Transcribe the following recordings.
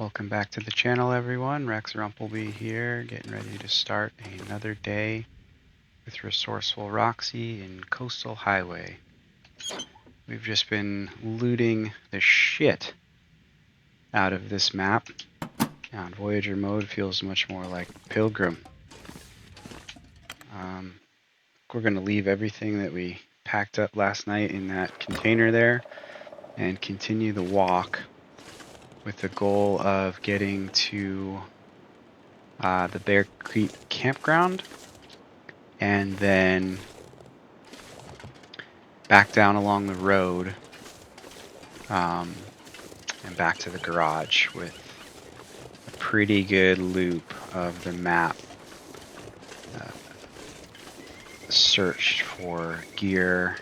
Welcome back to the channel, everyone. Rex Rumpleby here, getting ready to start another day with Resourceful Roxie in Coastal Highway. We've just been looting the shit out of this map. On Voyager mode feels much more like Pilgrim. We're going to leave everything that we packed up last night in that container there and continue the walk with the goal of getting to the Bear Creek Campground and then back down along the road and back to the garage with a pretty good loop of the map searched for gear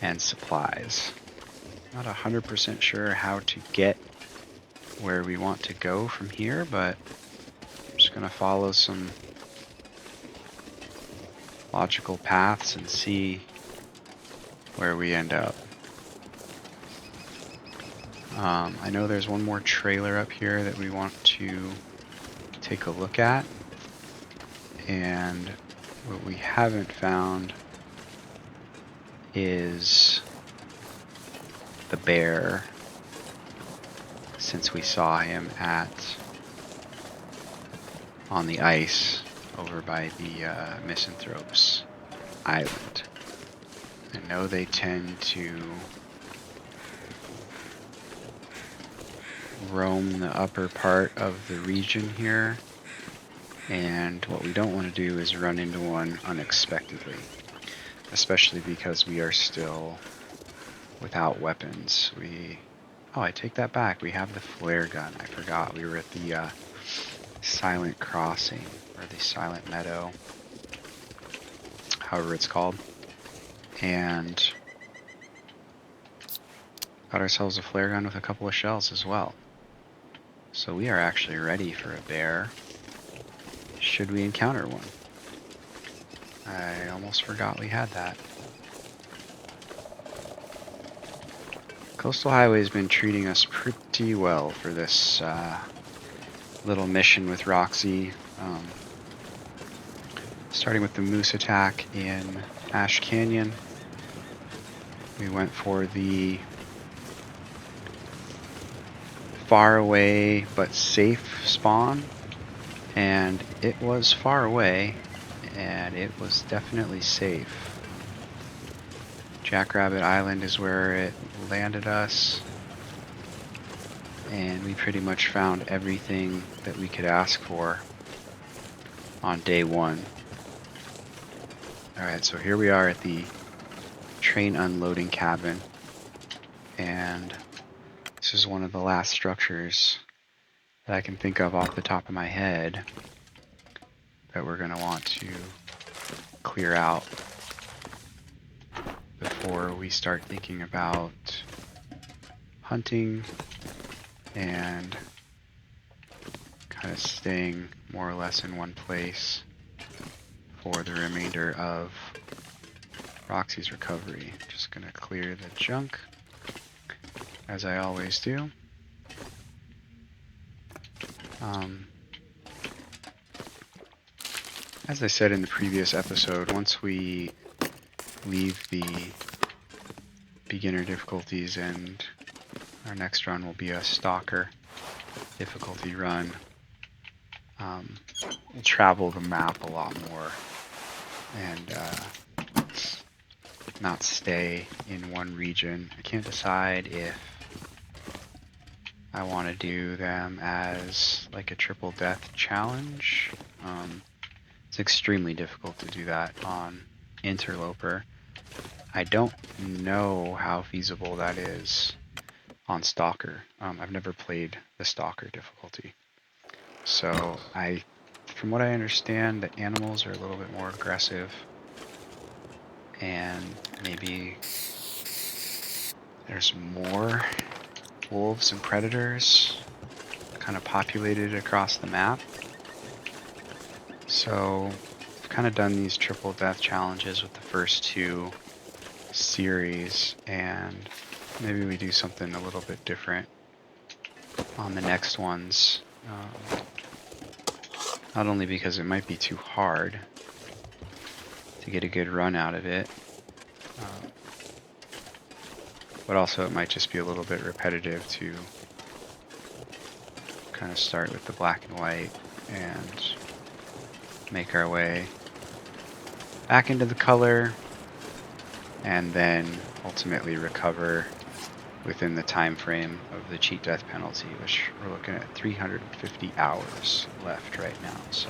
and supplies. Not 100% sure how to get where we want to go from here, but I'm just going to follow some logical paths and see where we end up. I know there's one more trailer up here that we want to take a look at, and what we haven't found is the bear, since we saw him on the ice over by the Misanthropes Island. I know they tend to roam the upper part of the region here, and what we don't want to do is run into one unexpectedly, especially because we are still without weapons. Oh, I take that back. We have the flare gun. I forgot we were at the Silent Crossing, or the Silent Meadow, however it's called, and got ourselves a flare gun with a couple of shells as well. So we are actually ready for a bear, should we encounter one. I almost forgot we had that. Coastal Highway has been treating us pretty well for this little mission with Roxie. Starting with the moose attack in Ash Canyon, we went for the far away but safe spawn, and it was far away and it was definitely safe. Jackrabbit Island is where it landed us, and we pretty much found everything that we could ask for on day one. Alright, so here we are at the train unloading cabin, and this is one of the last structures that I can think of off the top of my head that we're going to want to clear out before we start thinking about hunting and kind of staying more or less in one place for the remainder of Roxie's recovery. Just going to clear the junk, as I always do. As I said in the previous episode, once we leave the beginner difficulties, and our next run will be a stalker difficulty run, we'll travel the map a lot more and not stay in one region. I can't decide if I want to do them as like a triple death challenge. It's extremely difficult to do that on Interloper. I don't know how feasible that is on Stalker. I've never played the Stalker difficulty. So from what I understand, the animals are a little bit more aggressive, and maybe there's more wolves and predators kind of populated across the map. So I've kind of done these triple death challenges with the first two series, and maybe we do something a little bit different on the next ones. Not only because it might be too hard to get a good run out of it, but also it might just be a little bit repetitive to kind of start with the black and white and make our way back into the color and then ultimately recover within the time frame of the cheat death penalty, which we're looking at 350 hours left right now. So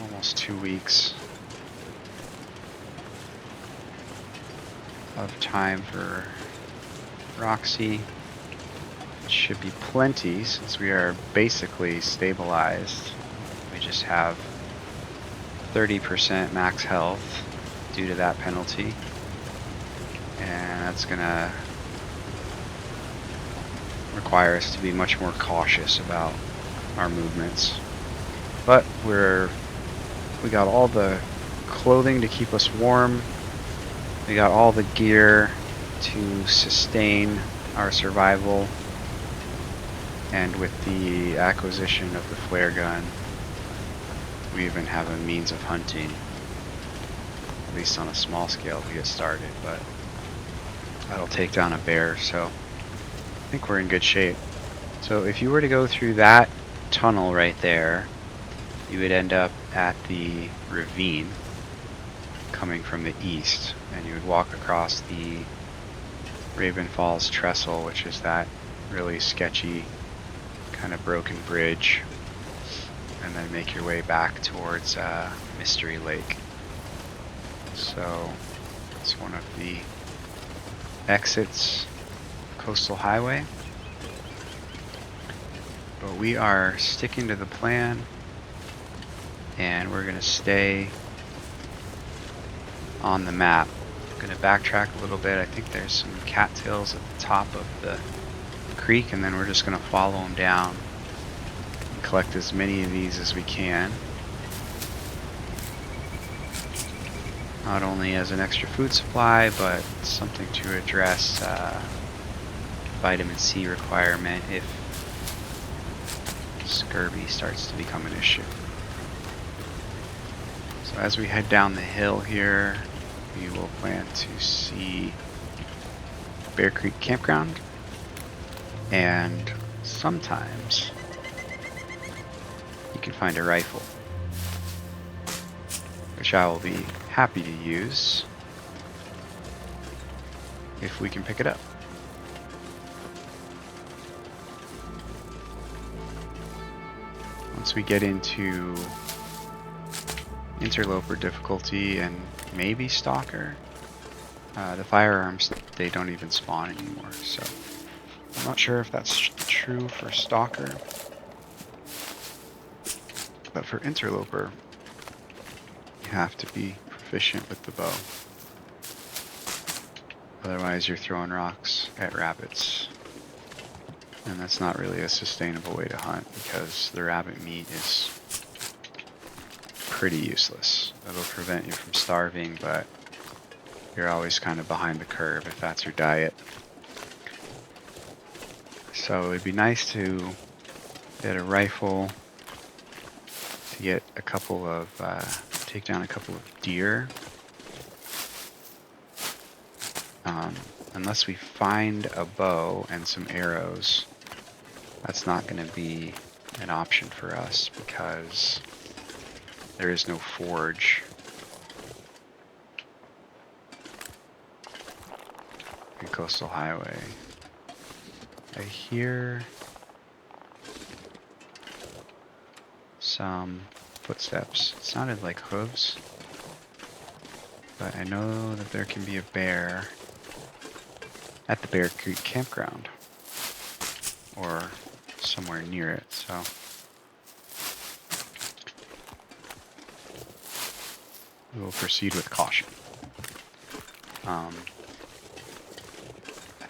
almost 2 weeks of time for Roxie. It should be plenty since we are basically stabilized. We just have 30% max health due to that penalty. And that's gonna require us to be much more cautious about our movements. But we got all the clothing to keep us warm. We got all the gear to sustain our survival. And with the acquisition of the flare gun, we even have a means of hunting, at least on a small scale to get started, but that'll take down a bear, so I think we're in good shape. So if you were to go through that tunnel right there, you would end up at the ravine coming from the east, and you would walk across the Raven Falls Trestle, which is that really sketchy kind of broken bridge, and then make your way back towards Mystery Lake. So it's one of the exits Coastal Highway, but we are sticking to the plan and we're going to stay on the map. I'm going to backtrack a little bit. I think there's some cattails at the top of the creek, and then we're just going to follow them down and collect as many of these as we can, not only as an extra food supply, but something to address vitamin C requirement if scurvy starts to become an issue. So as we head down the hill here, we will plan to see Bear Creek Campground, and sometimes you can find a rifle, which I will be happy to use if we can pick it up. Once we get into interloper difficulty and maybe stalker, the firearms, they don't even spawn anymore, so I'm not sure if that's true for stalker, but for interloper you have to be proficient with the bow. Otherwise you're throwing rocks at rabbits, and that's not really a sustainable way to hunt because the rabbit meat is pretty useless. It'll prevent you from starving, but you're always kind of behind the curve if that's your diet. So it'd be nice to get a rifle to get a couple of, take down a couple of deer. Unless we find a bow and some arrows, that's not going to be an option for us because there is no forge. In Coastal Highway. I hear some footsteps. It sounded like hooves, but I know that there can be a bear at the Bear Creek Campground or somewhere near it, so we will proceed with caution. I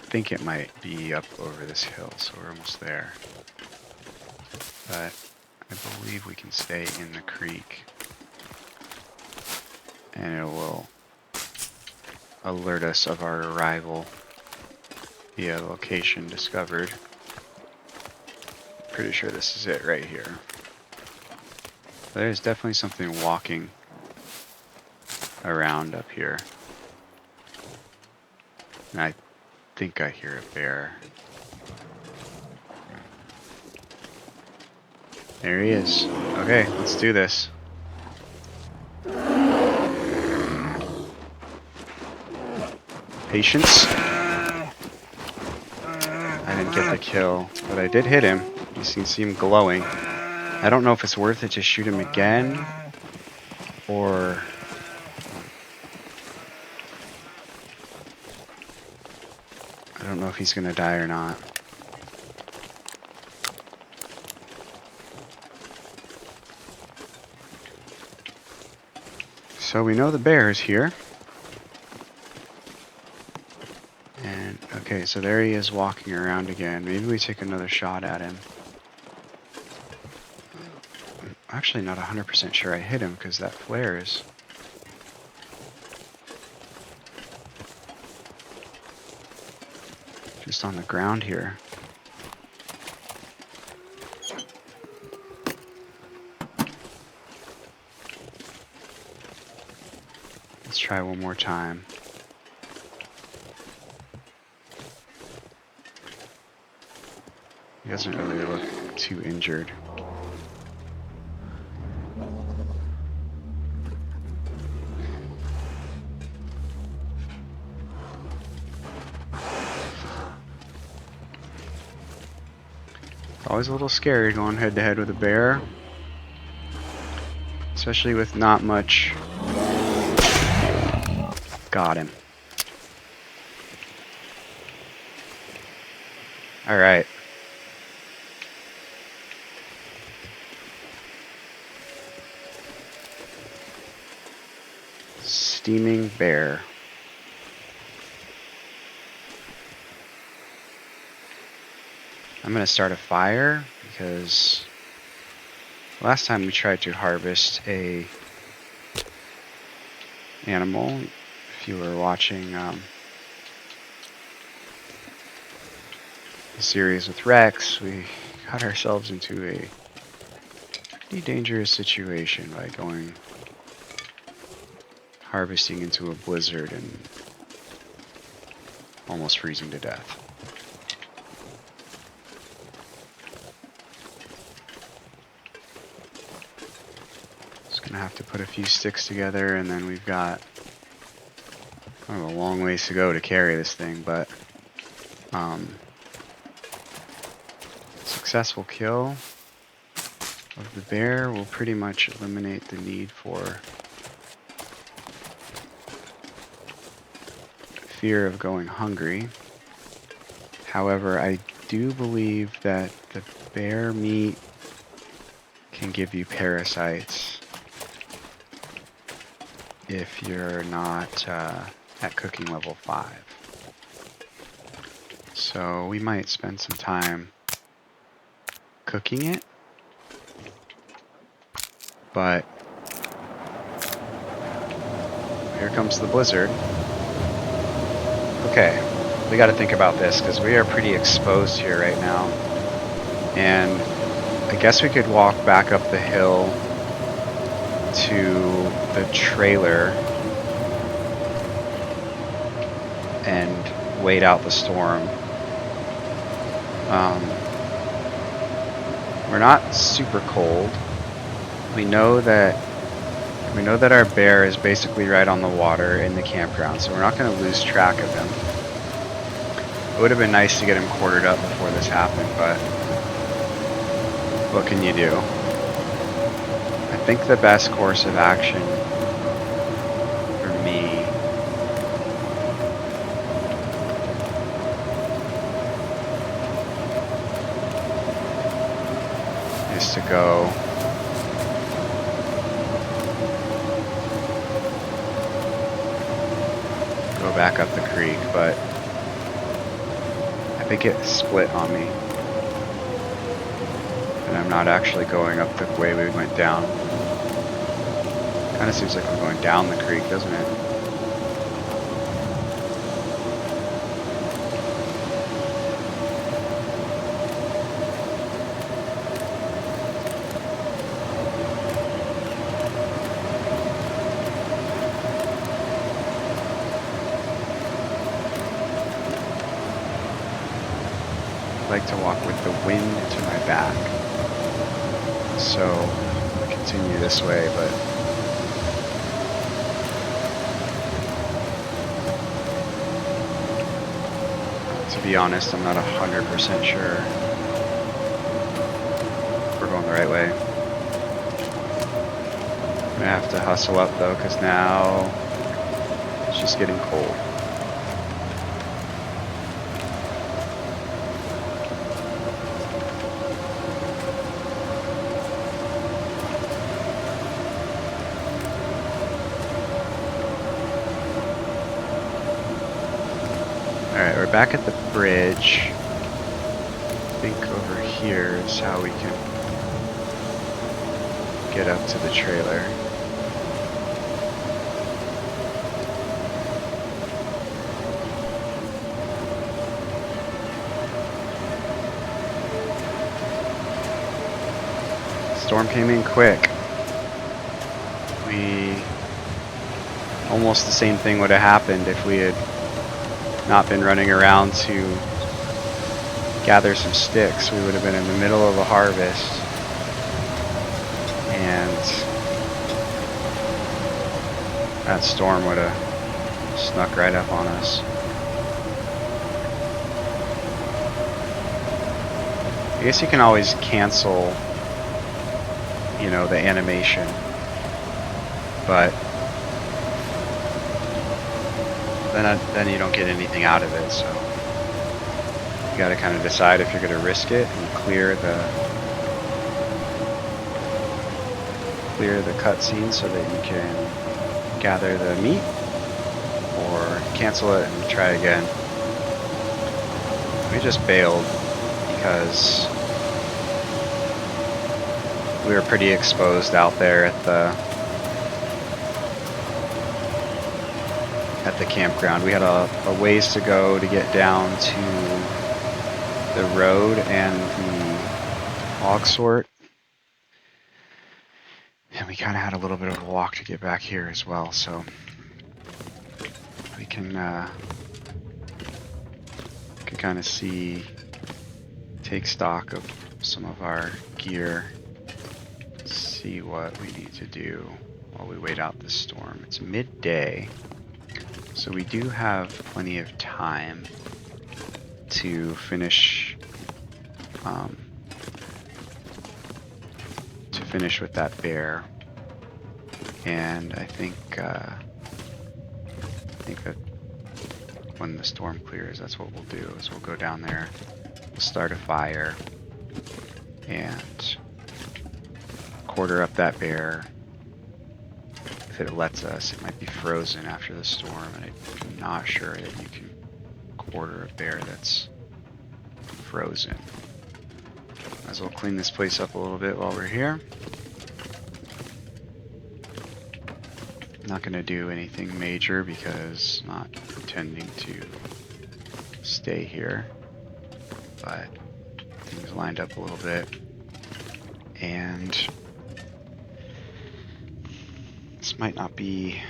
think it might be up over this hill, so we're almost there. But I believe we can stay in the creek and it will alert us of our arrival via location discovered. Pretty sure this is it right here. There's definitely something walking around up here. And I think I hear a bear. There he is. Okay, let's do this. Patience. I didn't get the kill, but I did hit him. You can see him glowing. I don't know if it's worth it to shoot him again, or... I don't know if he's gonna die or not. So we know the bear is here. And, okay, so there he is walking around again. Maybe we take another shot at him. I'm actually not 100% sure I hit him because that flare is... just on the ground here. Let's try one more time. He doesn't really look too injured. Always a little scary going head to head with a bear, especially with not much. Got him. All right. Steaming bear. I'm going to start a fire because last time we tried to harvest a animal, if you were watching the series with Rex, we got ourselves into a pretty dangerous situation by going harvesting into a blizzard and almost freezing to death. Gonna have to put a few sticks together, and then we've got kind of a long ways to go to carry this thing, but successful kill of the bear will pretty much eliminate the need for fear of going hungry. However, I do believe that the bear meat can give you parasites if you're not at cooking level 5. So we might spend some time cooking it, but here comes the blizzard. Okay, we got to think about this because we are pretty exposed here right now, and I guess we could walk back up the hill to the trailer and wait out the storm. We're not super cold. We know that our bear is basically right on the water in the campground, so we're not going to lose track of him. It would have been nice to get him quartered up before this happened, but what can you do? I think the best course of action for me is to go back up the creek, but I think it split on me. And I'm not actually going up the way we went down. Kind of seems like we're going down the creek, doesn't it? I like to walk with the wind to my back. So I'll continue this way, but to be honest, I'm not 100% sure we're going the right way. I'm gonna have to hustle up though, because now it's just getting cold. Alright, we're back at the bridge. I think over here is how we can get up to the trailer. Storm came in quick. Almost the same thing would have happened if we had not been running around to gather some sticks. We would have been in the middle of a harvest and that storm would have snuck right up on us. I guess you can always cancel, you know, the animation, but then you don't get anything out of it, so you got to kind of decide if you're going to risk it and clear the cutscene so that you can gather the meat, or cancel it and try again. We just bailed because we were pretty exposed out there at the campground. We had a ways to go to get down to the road and the log sort, and we kind of had a little bit of a walk to get back here as well, so we can kind of take stock of some of our gear, see what we need to do while we wait out this storm. It's midday, so we do have plenty of time to finish with that bear, and I think that when the storm clears, that's what we'll do. Is we'll go down there, we'll start a fire, and quarter up that bear. If it lets us, it might be frozen after the storm, and I'm not sure that you can quarter a bear that's frozen. Might as well clean this place up a little bit while we're here. Not going to do anything major because I'm not intending to stay here, but things lined up a little bit, and this might not be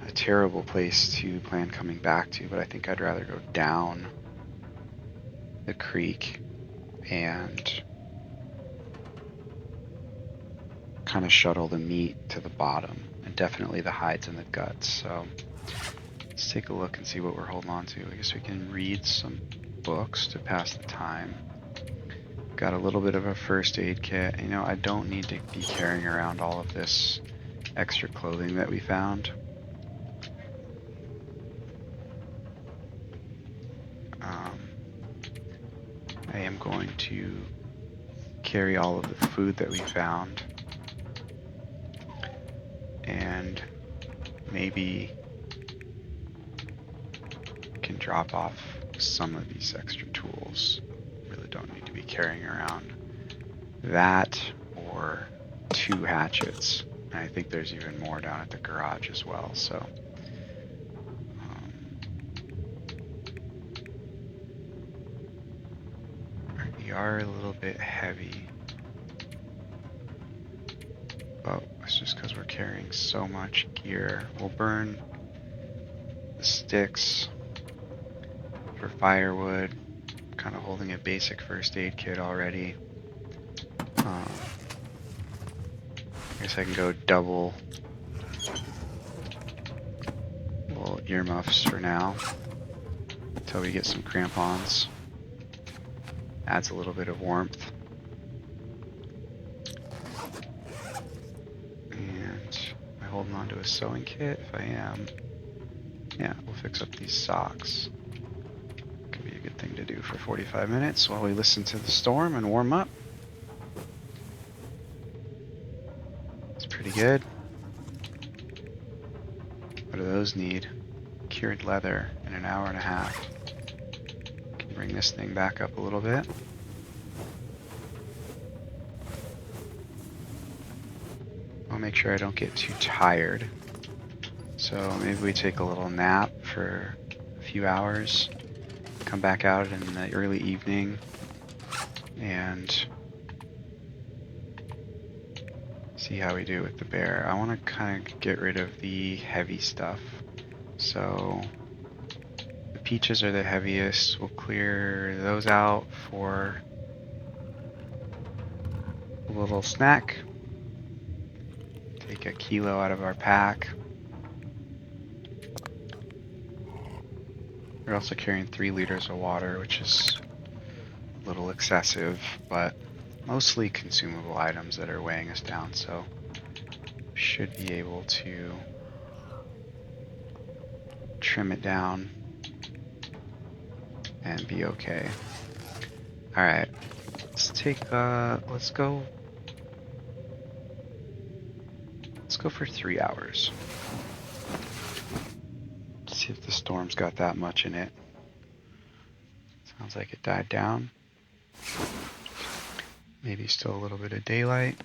a terrible place to plan coming back to, but I think I'd rather go down the creek and kind of shuttle the meat to the bottom, and definitely the hides and the guts. So let's take a look and see what we're holding on to. I guess we can read some books to pass the time. Got a little bit of a first aid kit. You know, I don't need to be carrying around all of this extra clothing that we found. I am going to carry all of the food that we found, and maybe can drop off some of these extra tools. Really don't need to be carrying around that or 2 hatchets. And I think there's even more down at the garage as well, so we are a little bit heavy, but it's just because we're carrying so much gear. We'll burn the sticks for firewood, kind of holding a basic first aid kit already. I guess I can go double little earmuffs for now until we get some crampons. Adds a little bit of warmth. And am I holding on to a sewing kit? If I am, yeah, we'll fix up these socks. Could be a good thing to do for 45 minutes while we listen to the storm and warm up. It's pretty good. What do those need? Cured leather in an hour and a half. Can bring this thing back up a little bit. I'll make sure I don't get too tired. So maybe we take a little nap for a few hours, come back out in the early evening, and see how we do with the bear. I want to kind of get rid of the heavy stuff. So the peaches are the heaviest. We'll clear those out for a little snack. Take a kilo out of our pack. We're also carrying 3 liters of water, which is a little excessive, but mostly consumable items that are weighing us down, so should be able to trim it down and be okay. Alright, let's go for 3 hours. See if the storm's got that much in it. Sounds like it died down. Maybe still a little bit of daylight.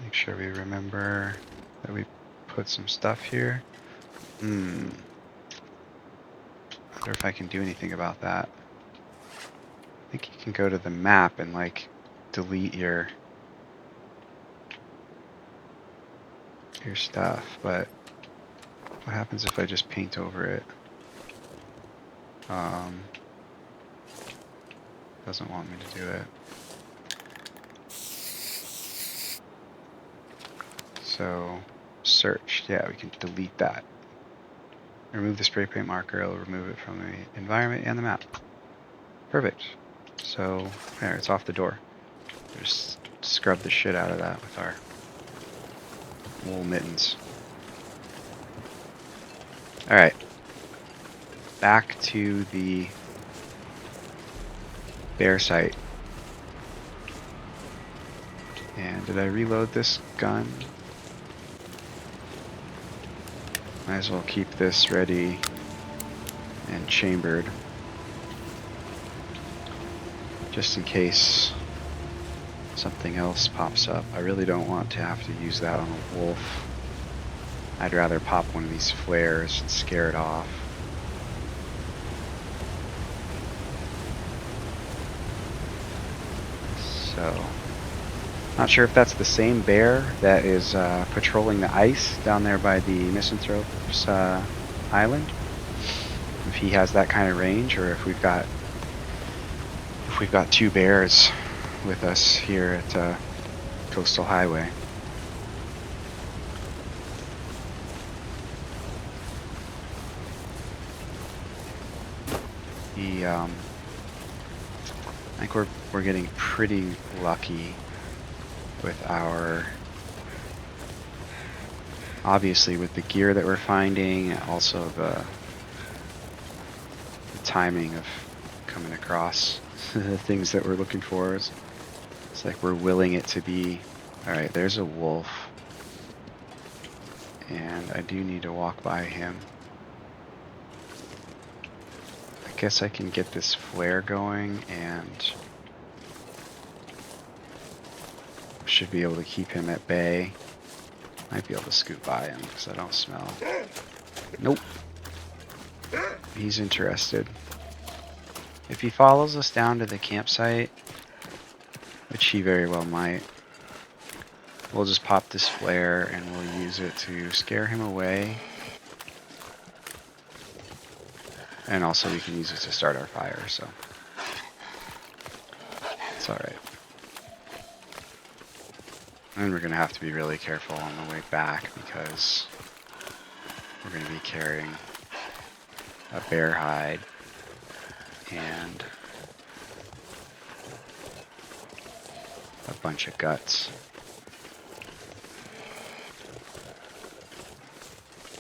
Make sure we remember that we put some stuff here. I wonder if I can do anything about that. I think you can go to the map and like delete your stuff, but what happens if I just paint over it? Doesn't want me to do it. So search, yeah, we can delete that. Remove the spray paint marker, it'll remove it from the environment and the map. Perfect. So, there, it's off the door. Just scrub the shit out of that with our wool mittens. Alright. Back to the bear site. And did I reload this gun? Might as well keep this ready and chambered, just in case something else pops up. I really don't want to have to use that on a wolf. I'd rather pop one of these flares and scare it off. So, not sure if that's the same bear that is patrolling the ice down there by the Misanthropes Island. If he has that kind of range, or if we've got 2 bears with us here at Coastal Highway. I think we're getting pretty lucky with obviously with the gear that we're finding, also the timing of coming across the things that we're looking for. It's like we're willing it to be. Alright, there's a wolf, and I do need to walk by him. I guess I can get this flare going and should be able to keep him at bay. Might be able to scoot by him because I don't smell. Nope. He's interested. If he follows us down to the campsite, which he very well might. We'll just pop this flare and we'll use it to scare him away. And also we can use it to start our fire, so it's alright. And we're going to have to be really careful on the way back because we're going to be carrying a bear hide and a bunch of guts.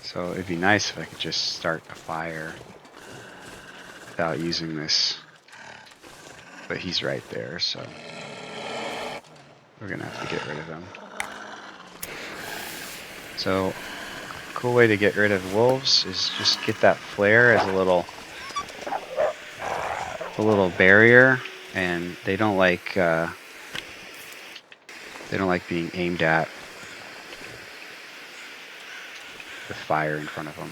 So it'd be nice if I could just start a fire without using this, but he's right there, so we're gonna have to get rid of him. So cool way to get rid of wolves is just get that flare as a little barrier, and they don't like being aimed at with fire in front of them.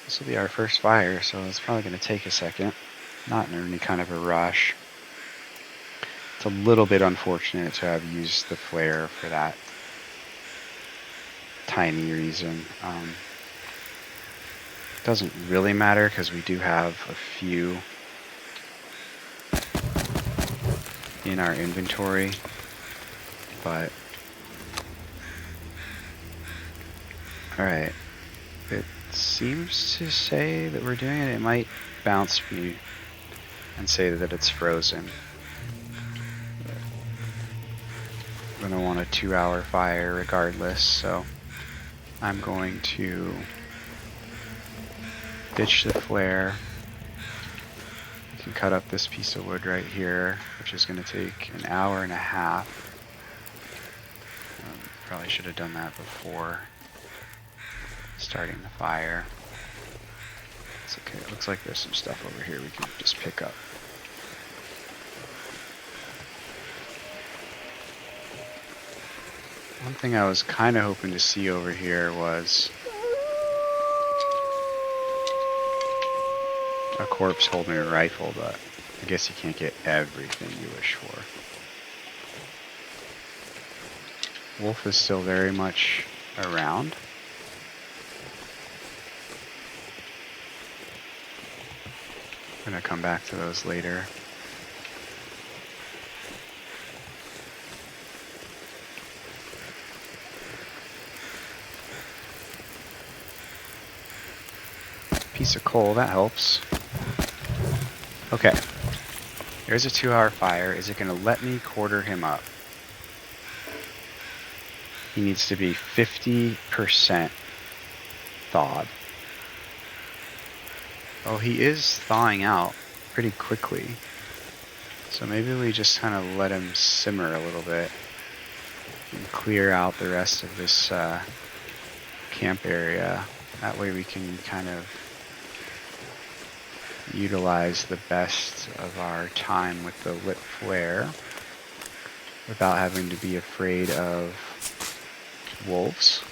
This will be our first fire, so it's probably going to take a second. Not in any kind of a rush. It's a little bit unfortunate to have used the flare for that tiny reason. Doesn't really matter because we do have a few in our inventory, but alright. It seems to say that we're doing it. It might bounce me and say that it's frozen. I'm going to want a 2-hour fire regardless, so I'm going to ditch the flare. We can cut up this piece of wood right here, which is going to take an hour and a half. Probably should have done that before starting the fire. It's okay. It looks like there's some stuff over here we can just pick up. One thing I was kind of hoping to see over here was a corpse holding a rifle, but I guess you can't get everything you wish for. Wolf is still very much around. I'm gonna come back to those later. Piece of coal, that helps. Okay. There's a 2-hour fire. Is it gonna let me quarter him up? He needs to be 50% thawed. Oh, he is thawing out pretty quickly. So maybe we just kind of let him simmer a little bit and clear out the rest of this camp area. That way we can kind of utilize the best of our time with the lit flare without having to be afraid of wolves.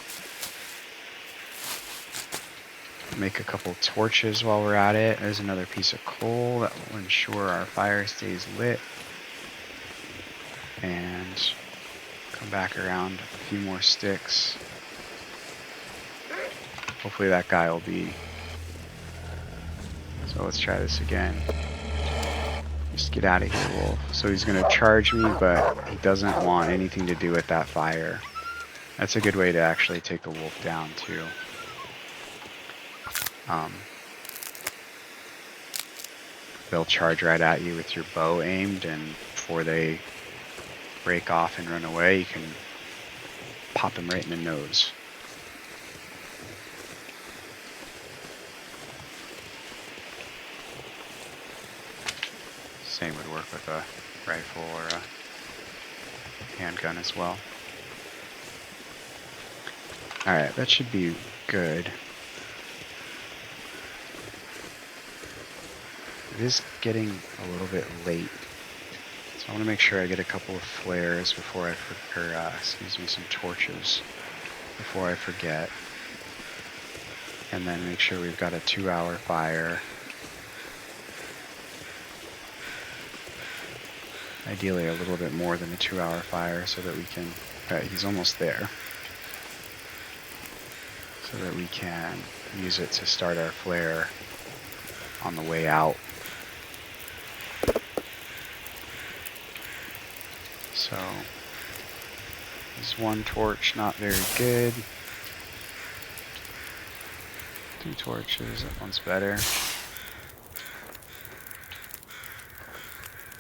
Make a couple torches while we're at it. There's another piece of coal that will ensure our fire stays lit. And come back around a few more sticks. Hopefully that guy will be. So let's try this again. Just get out of here, wolf. So he's going to charge me, but he doesn't want anything to do with that fire. That's a good way to actually take the wolf down too. They'll charge right at you with your bow aimed, and before they break off and run away, you can pop them right in the nose. Same would work with a rifle or a handgun as well. Alright, that should be good. It is getting a little bit late, so I want to make sure I get a couple of flares before some torches before I forget, and then make sure we've got a 2-hour fire Ideally a little bit more than a 2-hour fire so that we can, okay, he's almost there. So that we can use it to start our flare on the way out. So, is 1 torch not very good? 2 torches, that one's better.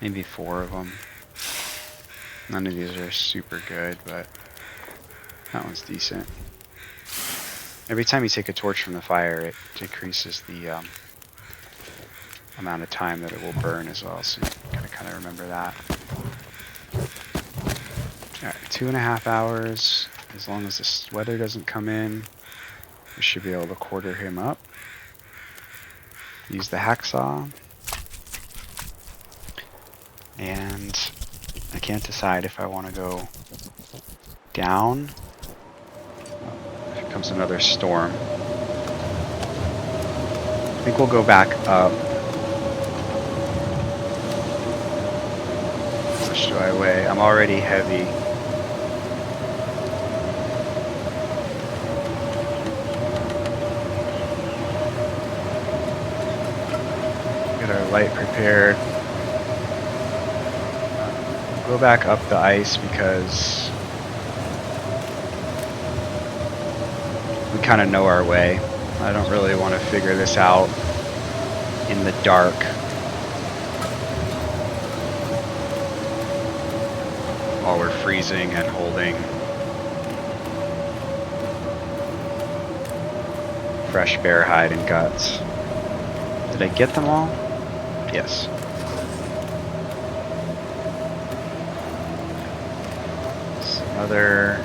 Maybe 4 of them. None of these are super good, but that one's decent. Every time you take a torch from the fire, it decreases the amount of time that it will burn as well, so you gotta kind of remember that. Alright, 2.5 hours. As long as this weather doesn't come in, we should be able to quarter him up. Use the hacksaw. And I can't decide if I want to go down. Oh, here comes another storm. I think we'll go back up. How much do I weigh? I'm already heavy. Get our light prepared. Go back up the ice because we kind of know our way. I don't really want to figure this out in the dark. While we're freezing and holding fresh bear hide and guts. Did I get them all? Yes. Another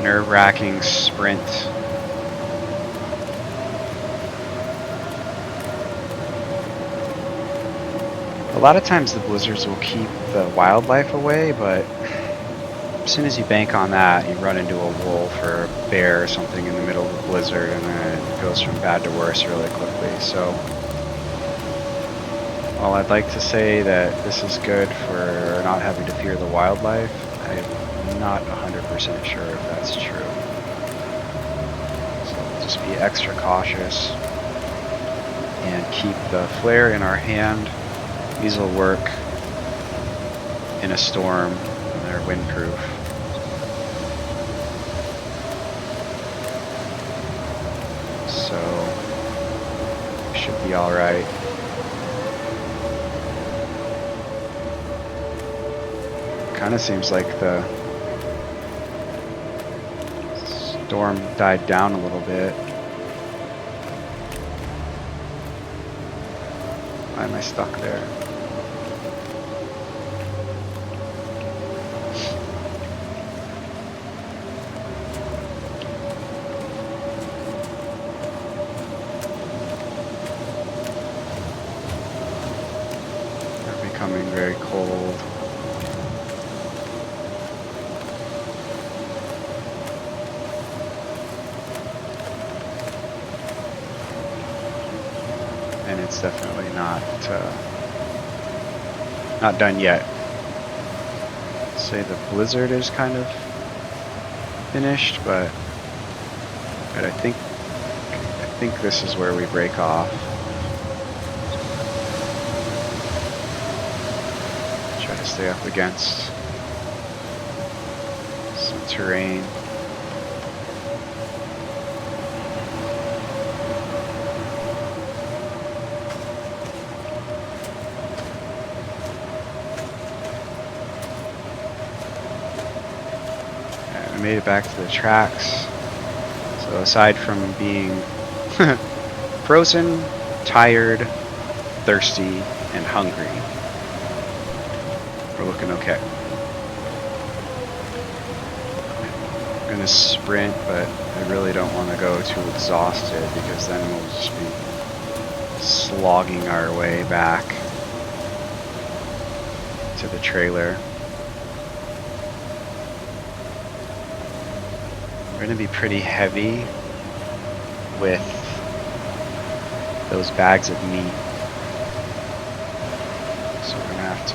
nerve-wracking sprint. A lot of times the blizzards will keep the wildlife away, but as soon as you bank on that, you run into a wolf or a bear or something in the middle of the blizzard, and then it goes from bad to worse really quickly. So, while I'd like to say that this is good for not having to fear the wildlife, I'm not 100% sure if that's true. So just be extra cautious and keep the flare in our hand. These will work in a storm and they're windproof. So should be alright. Kind of seems like the storm died down a little bit. Why am I stuck there? They're becoming very cold. And it's definitely not done yet. Say the blizzard is kind of finished, but I think this is where we break off. Try to stay up against some terrain. I made it back to the tracks. So aside from being frozen, tired, thirsty, and hungry, we're looking okay. I'm gonna sprint, but I really don't want to go too exhausted because then we'll just be slogging our way back to the trailer. We're going to be pretty heavy with those bags of meat. So we're going to have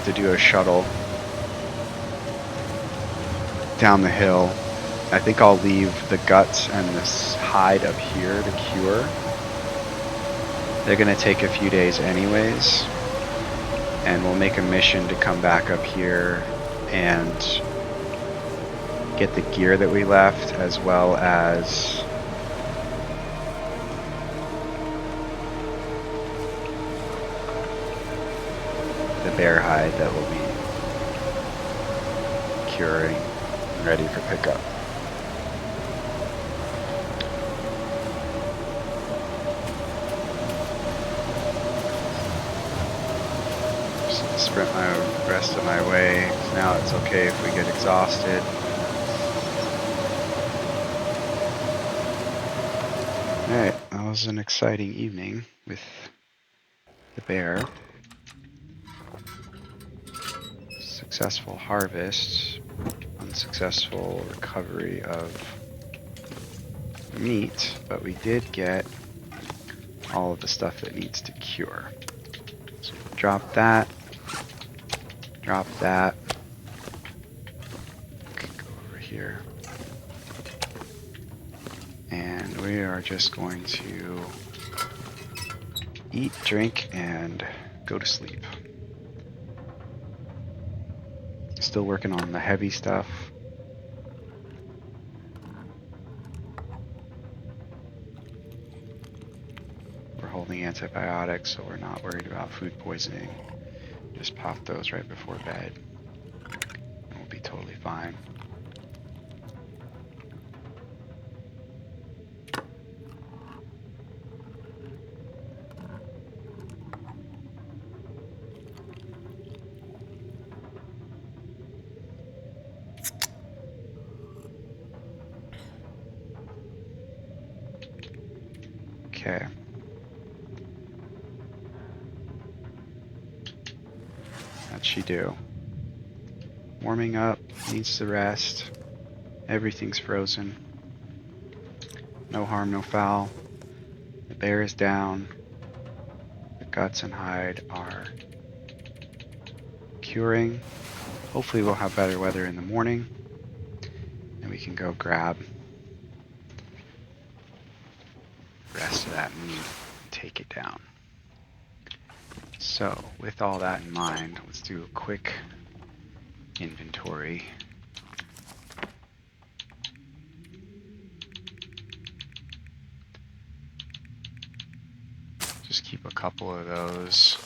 to do a shuttle down the hill. I think I'll leave the guts and this hide up here to cure. They're gonna take a few days anyways, and we'll make a mission to come back up here and get the gear that we left, as well as the bear hide that will be curing and ready for pickup. Just sprint my rest of my way. Now it's okay if we get exhausted. Alright, that was an exciting evening with the bear. Successful harvest, unsuccessful recovery of meat, but we did get all of the stuff that needs to cure. So drop that, drop that, okay, go over here, and we are just going to eat, drink, and go to sleep. Still working on the heavy stuff. We're holding antibiotics, so we're not worried about food poisoning. Just pop those right before bed, and we'll be totally fine. Okay. How'd she do? Warming up, needs to rest. Everything's frozen. No harm, no foul. The bear is down. The guts and hide are curing. Hopefully we'll have better weather in the morning, and we can go grab the rest of that meat and take it down. So, with all that in mind, let's do a quick inventory. Just keep a couple of those.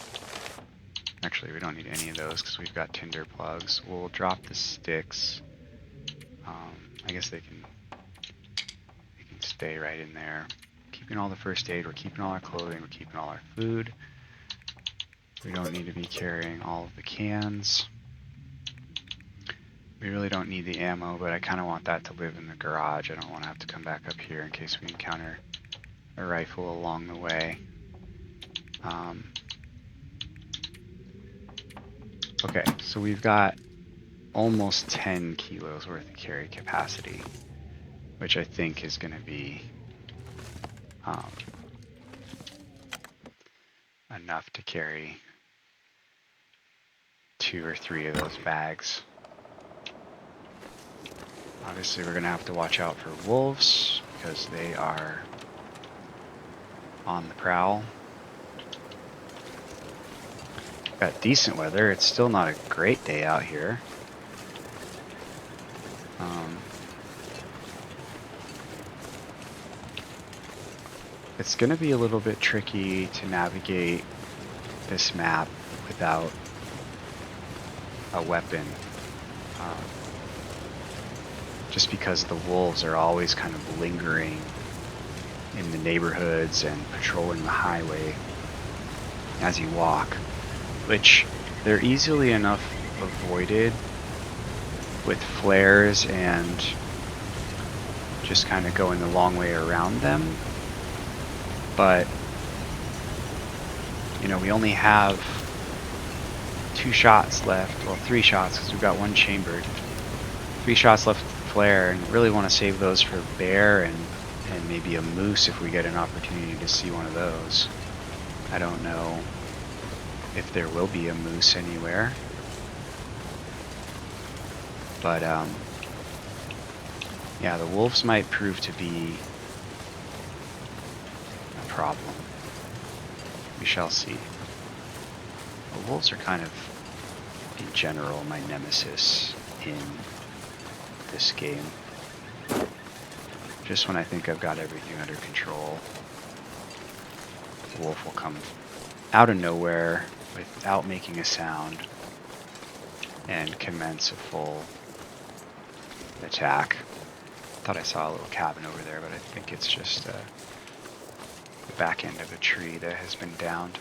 Actually, we don't need any of those because we've got tinder plugs. We'll drop the sticks. I guess they can stay right in there. Keeping all the first aid, we're keeping all our clothing, we're keeping all our food. We don't need to be carrying all of the cans. We really don't need the ammo, but I kind of want that to live in the garage. I don't want to have to come back up here in case we encounter a rifle along the way. Okay, so we've got almost 10 kilos worth of carry capacity, which I think is going to be enough to carry 2 or 3 of those bags. Obviously, we're going to have to watch out for wolves because they are on the prowl. Got decent weather. It's still not a great day out here. It's going to be a little bit tricky to navigate this map without a weapon. Just because the wolves are always kind of lingering in the neighborhoods and patrolling the highway as you walk, which they're easily enough avoided with flares and just kind of going the long way around them. But, you know, we only have 2 shots left, well 3 shots because we've got 1 chambered. 3 shots left with the flare, and really want to save those for bear and maybe a moose if we get an opportunity to see one of those. I don't know if there will be a moose anywhere. But, yeah, the wolves might prove to be a problem. We shall see. The wolves are kind of, in general, my nemesis in this game. Just when I think I've got everything under control, the wolf will come out of nowhere without making a sound and commence a full attack. Thought I saw a little cabin over there, but I think it's just the back end of a tree that has been downed.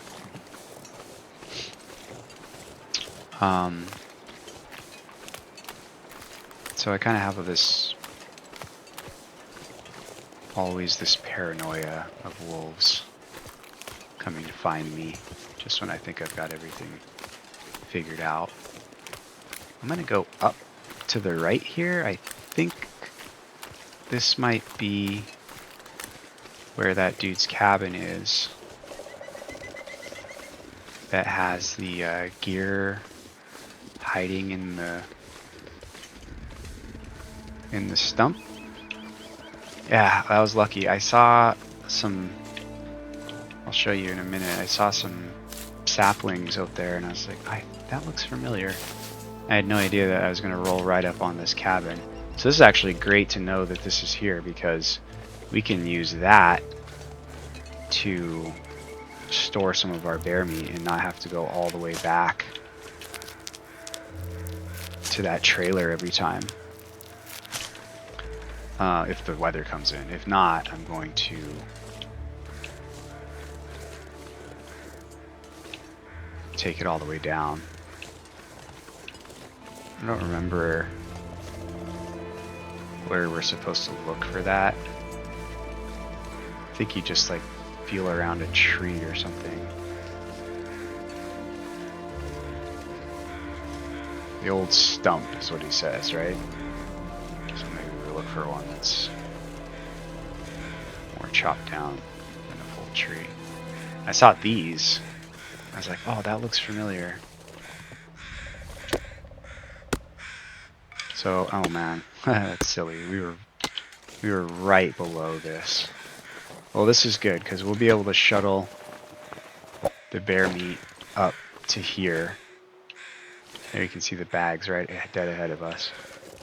So I kind of have always this paranoia of wolves coming to find me just when I think I've got everything figured out. I'm gonna go up to the right here. I think this might be where that dude's cabin is that has the gear hiding in the stump. Yeah, I was lucky. I saw some, I'll show you in a minute, I saw some saplings out there and I was like, that looks familiar. I had no idea that I was going to roll right up on this cabin. So this is actually great to know that this is here, because we can use that to store some of our bear meat and not have to go all the way back to that trailer every time. If the weather comes in. If not, I'm going to take it all the way down. I don't remember where we're supposed to look for that. I think you just like feel around a tree or something. The old stump is what he says, right? So maybe we look for one that's more chopped down than a full tree. I saw these. I was like, oh, that looks familiar. So, oh man, that's silly. We were right below this. Well, this is good because we'll be able to shuttle the bear meat up to here. There you can see the bags right dead ahead of us.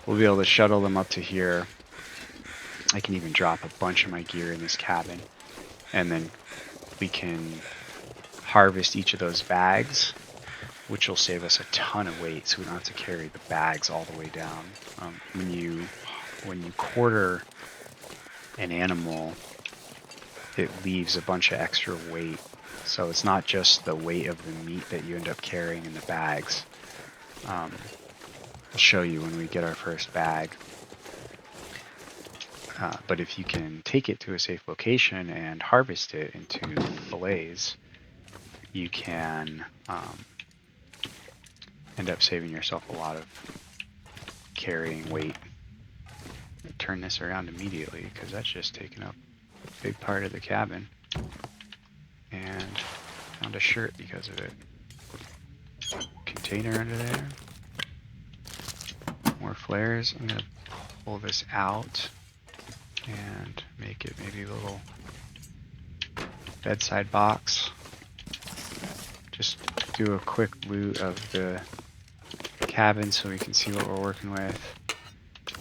We'll be able to shuttle them up to here. I can even drop a bunch of my gear in this cabin, and then we can harvest each of those bags, which will save us a ton of weight, so we don't have to carry the bags all the way down. When you quarter an animal, it leaves a bunch of extra weight. So it's not just the weight of the meat that you end up carrying in the bags. I'll show you when we get our first bag. But if you can take it to a safe location and harvest it into fillets, you can end up saving yourself a lot of carrying weight. Turn this around immediately because that's just taking up a big part of the cabin. And found a shirt because of it. Container under there. More flares. I'm going to pull this out and make it maybe a little bedside box. Just do a quick loot of the cabin so we can see what we're working with.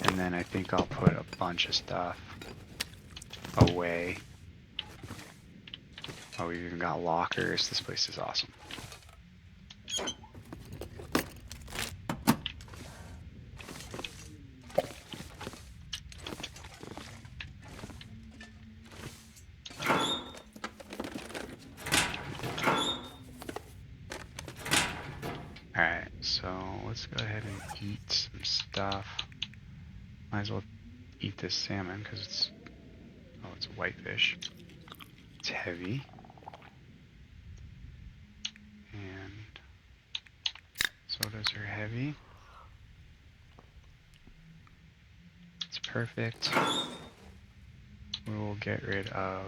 And then I think I'll put a bunch of stuff away. Oh, we've even got lockers. This place is awesome. Alright, so let's go ahead and eat some stuff. Might as well eat this salmon because it's a whitefish. It's heavy. And sodas are heavy. It's perfect. We will get rid of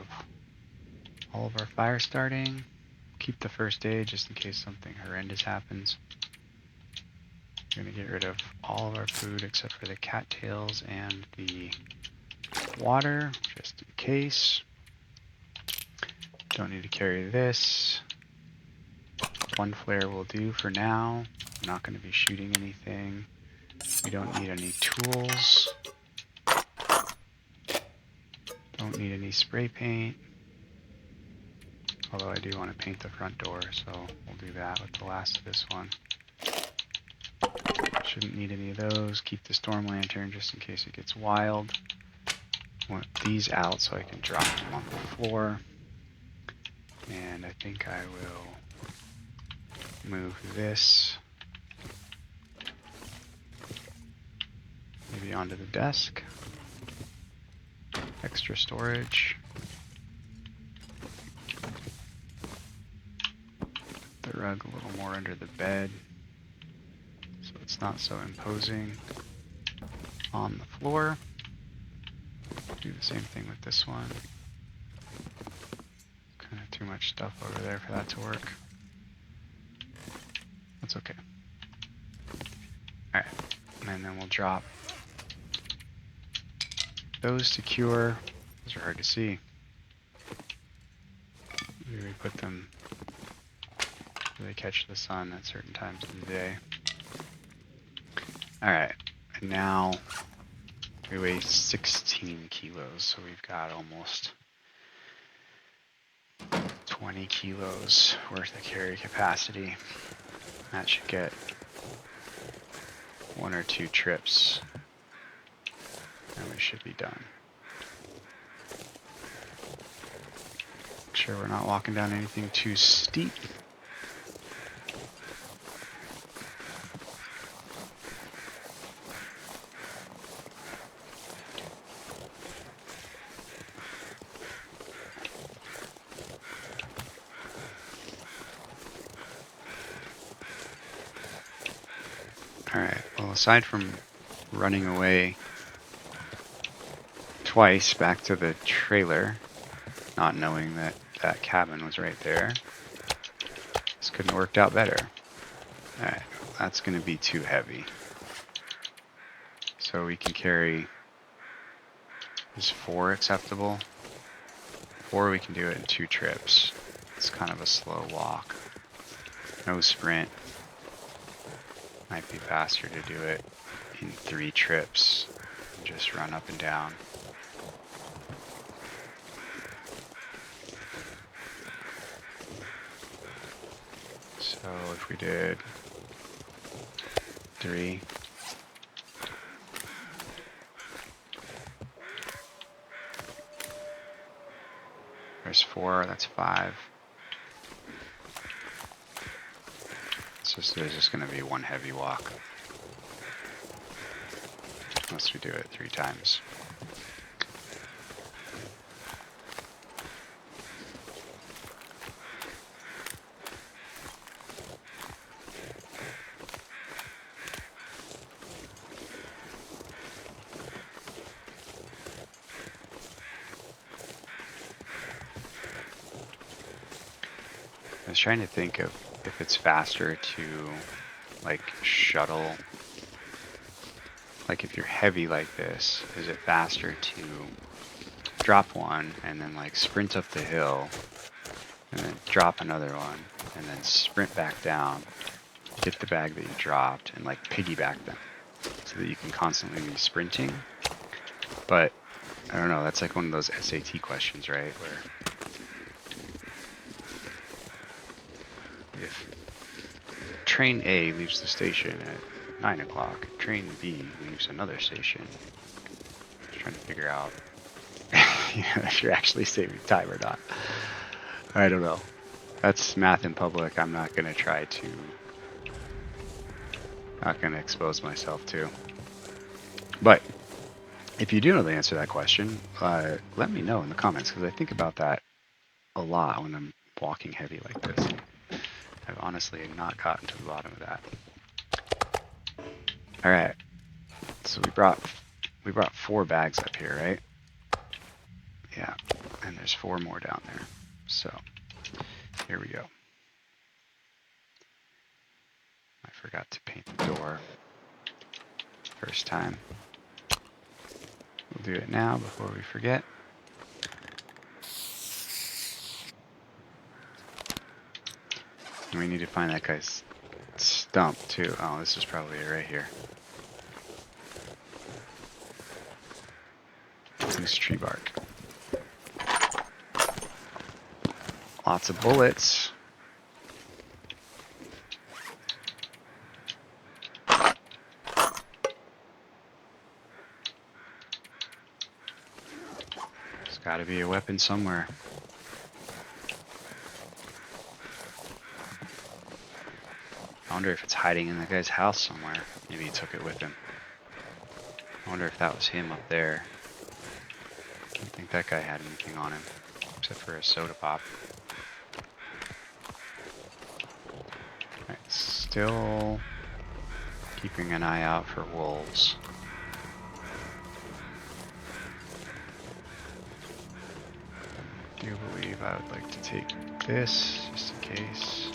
all of our fire starting. keep the first aid just in case something horrendous happens. We're going to get rid of all of our food except for the cattails and the water, just in case. Don't need to carry this. One flare will do for now. I'm not going to be shooting anything. We don't need any tools. Don't need any spray paint. Although I do want to paint the front door, so we'll do that with the last of this one. Shouldn't need any of those. Keep the storm lantern just in case it gets wild. Want these out so I can drop them on the floor. And I think I will move this maybe onto the desk. Extra storage. Put the rug a little more under the bed so it's not so imposing on the floor. Do the same thing with this one. Kind of too much stuff over there for that to work. That's okay. Alright, and then we'll drop those to cure. Those are hard to see. Maybe we put them where they catch the sun at certain times of the day. Alright, and now we weigh 16 kilos, so we've got almost 20 kilos worth of carry capacity. That should get 1 or 2 trips, and we should be done. Make sure we're not walking down anything too steep. Alright, well, aside from running away twice back to the trailer, not knowing that that cabin was right there, this couldn't have worked out better. Alright, that's going to be too heavy. So we can carry, is 4 acceptable? 4 we can do it in 2 trips. It's kind of a slow walk. No sprint. Might be faster to do it in 3 trips and just run up and down. So if we did 3, there's 4, that's 5. There's just going to be 1 heavy walk. Unless we do it 3 times. I was trying to think of if it's faster to like shuttle, like if you're heavy like this, is it faster to drop one and then like sprint up the hill and then drop another one and then sprint back down, get the bag that you dropped and like piggyback them so that you can constantly be sprinting? But I don't know, that's like one of those SAT questions, right? Where if train A leaves the station at 9 o'clock, train B leaves another station, just trying to figure out if you're actually saving time or not. I don't know. That's math in public. I'm not going to try to, not going to expose myself to. But if you do know the answer to that question, let me know in the comments, because I think about that a lot when I'm walking heavy like this. I've honestly not gotten to the bottom of that. All right, so we brought 4 bags up here, right? Yeah, and there's 4 more down there. So here we go. forgot to paint the door. First time. We'll do it now before we forget. And we need to find that guy's stump too. Oh, this is probably it right here. Loose tree bark. Lots of bullets. There's got to be a weapon somewhere. I wonder if it's hiding in the guy's house somewhere. Maybe he took it with him. I wonder if that was him up there. I don't think that guy had anything on him, except for a soda pop. Alright, still keeping an eye out for wolves. I do believe I would like to take this, just in case.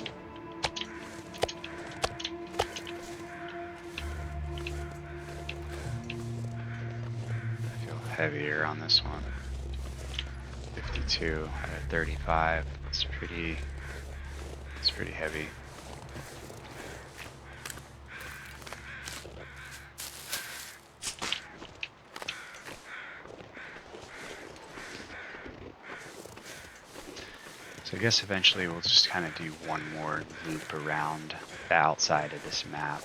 Heavier on this one. 52 out of 35. It's pretty heavy. So I guess eventually we'll just kind of do one more loop around the outside of this map.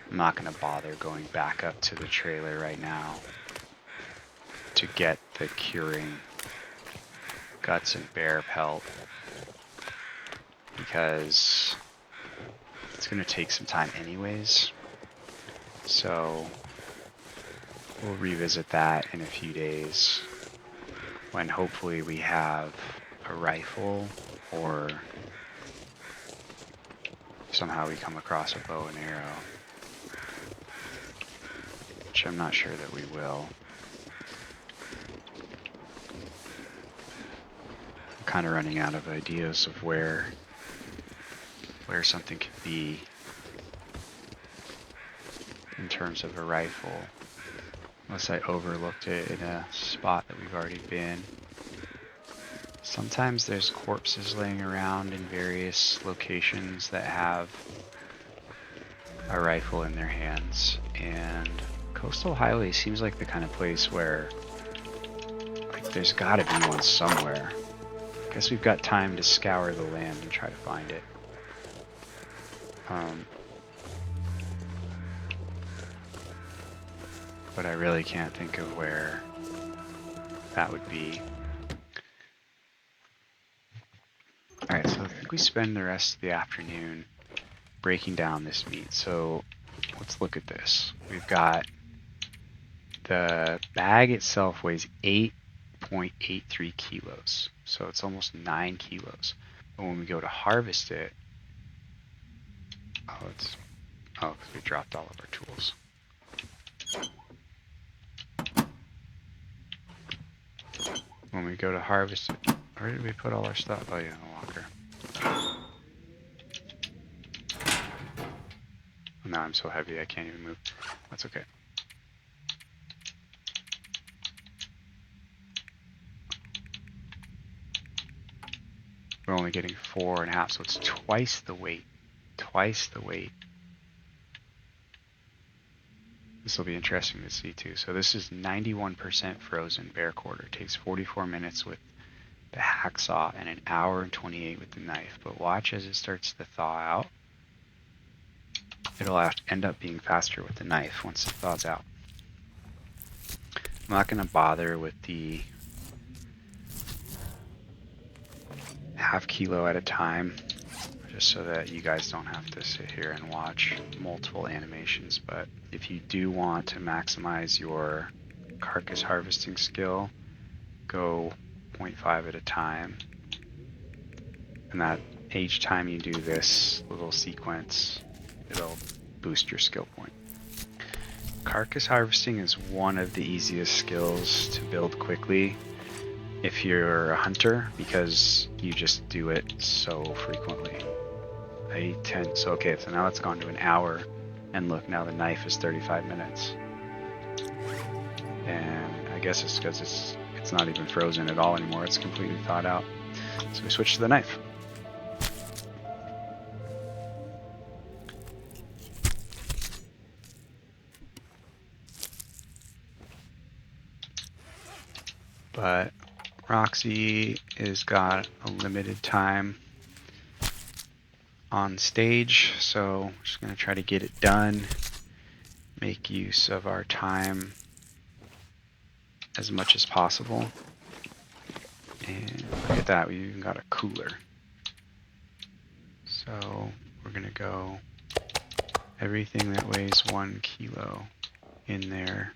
I'm not going to bother going back up to the trailer right now to get the curing guts and bear pelt, because it's going to take some time anyways. So we'll revisit that in a few days when hopefully we have a rifle, or somehow we come across a bow and arrow, which I'm not sure that we will. Kind of running out of ideas of where something could be in terms of a rifle, unless I overlooked it in a spot that we've already been. Sometimes there's corpses laying around in various locations that have a rifle in their hands, and Coastal Highway seems like the kind of place where, like, there's gotta be one somewhere. Guess we've got time to scour the land and try to find it. But I really can't think of where that would be. Alright, so I think we spend the rest of the afternoon breaking down this meat. So let's look at this. We've got the bag itself weighs 8.83 kilos. So it's almost 9 kilos. But when we go to harvest it, because we dropped all of our tools. When we go to harvest it, where did we put all our stuff? Oh yeah, in the locker. Oh, now I'm so heavy I can't even move. That's okay. We're only getting 4.5, so it's twice the weight. Twice the weight. This will be interesting to see too. So this is 91% frozen bear quarter. It takes 44 minutes with the hacksaw and an hour and 28 with the knife. But watch as it starts to thaw out. It'll end up being faster with the knife once it thaws out. I'm not going to bother with the half kilo at a time, just so that you guys don't have to sit here and watch multiple animations. But if you do want to maximize your carcass harvesting skill, go 0.5 at a time. And that each time you do this little sequence, it'll boost your skill point. Carcass harvesting is one of the easiest skills to build quickly if you're a hunter, because you just do it so frequently. 8, 10. So okay, so now it's gone to an hour. And look, now the knife is 35 minutes. And I guess it's because it's not even frozen at all anymore. It's completely thawed out. So we switch to the knife. But Roxie has got a limited time on stage, so we're just going to try to get it done, make use of our time as much as possible. And look at that, we even got a cooler. So we're going to go everything that weighs 1 kilo in there.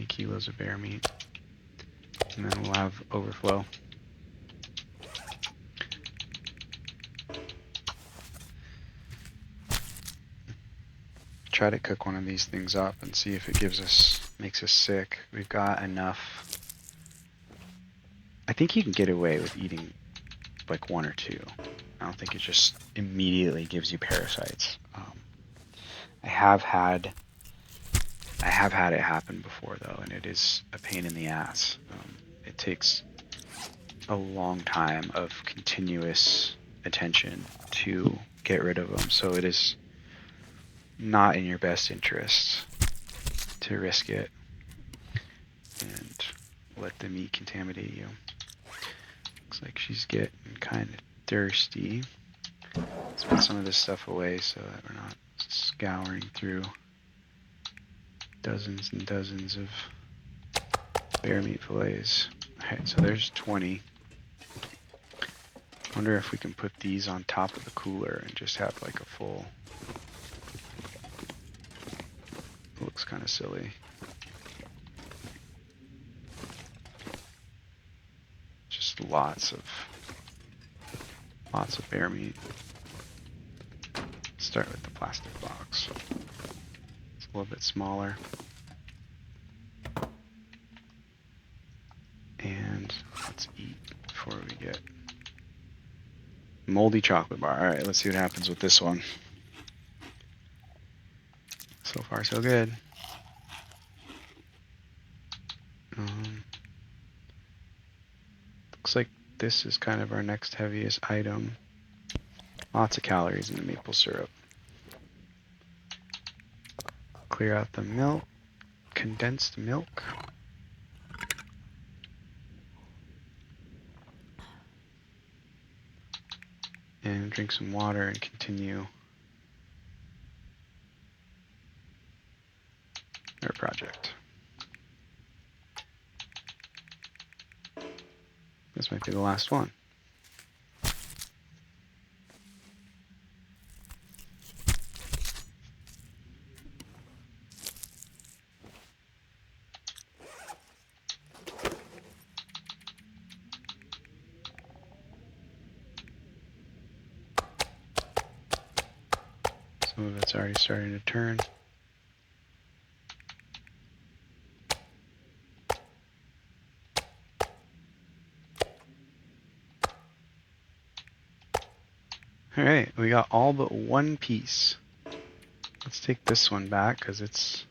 Kilos of bear meat, and then we'll have overflow. Try to cook one of these things up and see if it makes us sick. We've got enough. I think you can get away with eating like 1 or 2. I don't think it just immediately gives you parasites. I have had it happen before though, and it is a pain in the ass. It takes a long time of continuous attention to get rid of them, so it is not in your best interest to risk it and let the meat contaminate you. Looks like she's getting kind of thirsty. Let's put some of this stuff away so that we're not scouring through dozens and dozens of bear meat fillets. Alright, so there's 20. I wonder if we can put these on top of the cooler and just have like a full... It looks kind of silly. Just lots of bear meat. Start with the plastic box. It's a little bit smaller. And let's eat before we get moldy chocolate bar. All right, let's see what happens with this one. So far, so good. Looks like this is kind of our next heaviest item. Lots of calories in the maple syrup. Clear out the milk, condensed milk. And drink some water and continue our project. This might be the last one. Some of it's already starting to turn. Alright, we got all but one piece. Let's take this one back because it's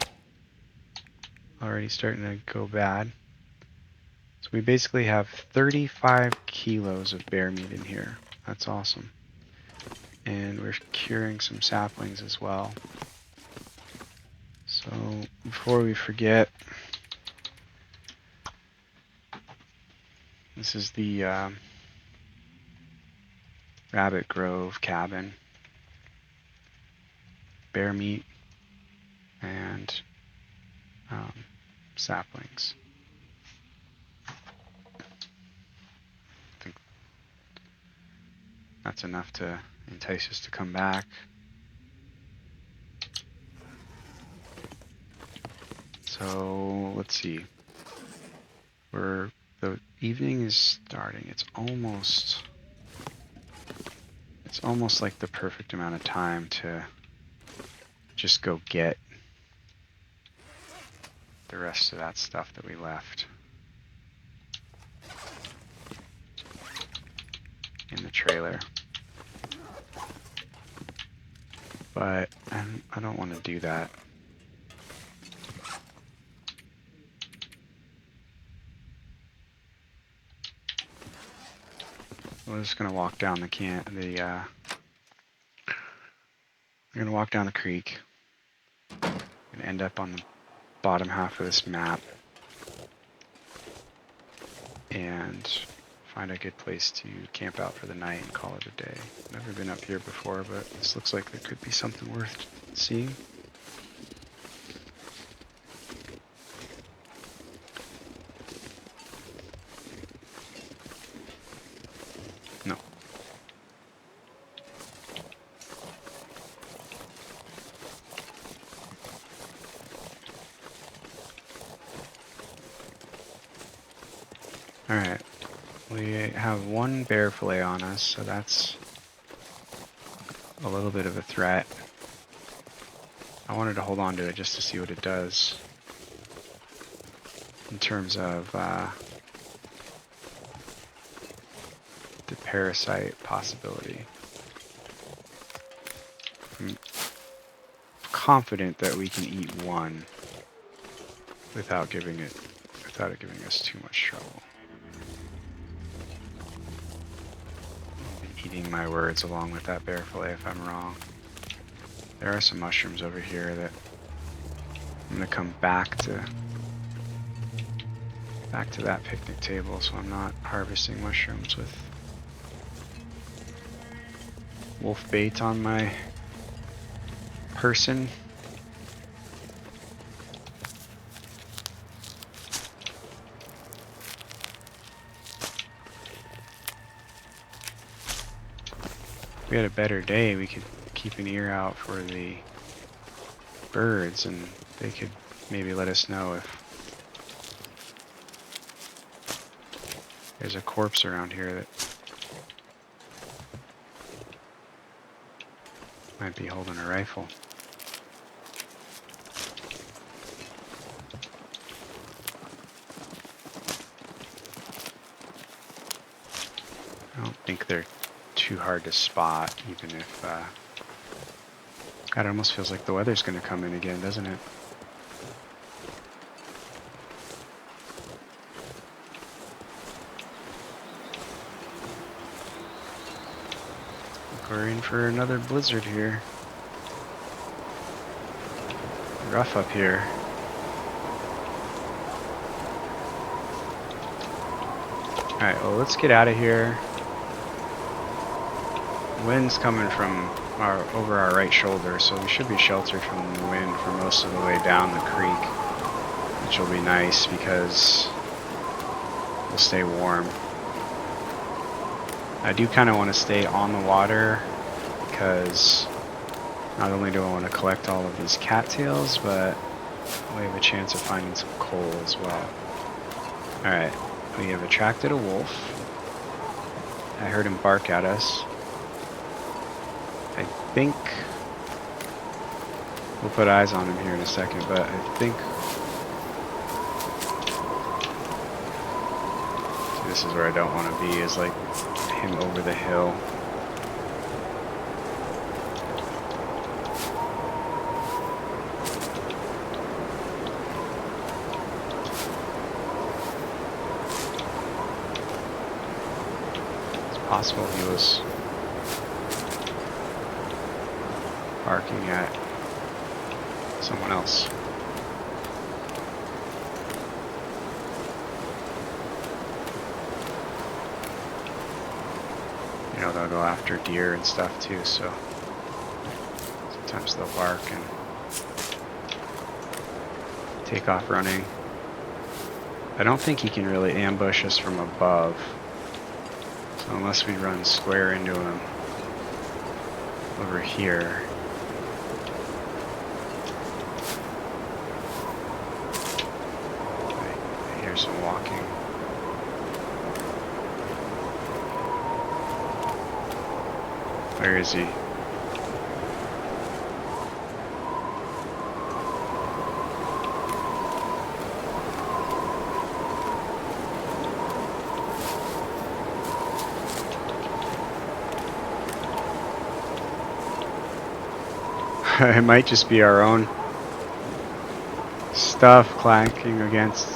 already starting to go bad. So we basically have 35 kilos of bear meat in here. That's awesome. And we're curing some saplings as well. So before we forget, this is the Rabbit Grove cabin. Bear meat and saplings. I think that's enough to entice us to come back. So let's see. The evening is starting. It's almost like the perfect amount of time to just go get the rest of that stuff that we left in the trailer. But I don't want to do that. We're just gonna walk down the we're gonna walk down the creek and end up on the bottom half of this map and find a good place to camp out for the night and call it a day. Never been up here before, but this looks like there could be something worth seeing. No. Alright. We have one bear fillet on us, so that's a little bit of a threat. I wanted to hold on to it just to see what it does in terms of the parasite possibility. I'm confident that we can eat one without it giving us too much trouble. Eating my words along with that bear fillet if I'm wrong. There are some mushrooms over here that I'm gonna come back to that picnic table, so I'm not harvesting mushrooms with wolf bait on my person. If we had a better day, we could keep an ear out for the birds, and they could maybe let us know if there's a corpse around here that might be holding a rifle. I don't think they're too hard to spot, even if God, it almost feels like the weather's going to come in again, doesn't it? We're in for another blizzard here. Rough up here. Alright, well, let's get out of here. The wind's coming from over our right shoulder, so we should be sheltered from the wind for most of the way down the creek, which will be nice because we'll stay warm. I do kind of want to stay on the water because not only do I want to collect all of these cattails, but we have a chance of finding some coal as well. Alright, we have attracted a wolf. I heard him bark at us. I think we'll put eyes on him here in a second, but I think this is where I don't want to be, is like him over the hill. It's possible he was barking at someone else. You know, they'll go after deer and stuff too, so sometimes they'll bark and take off running. I don't think he can really ambush us from above, so unless we run square into him over here. Some walking. Where is he? It might just be our own stuff clanking against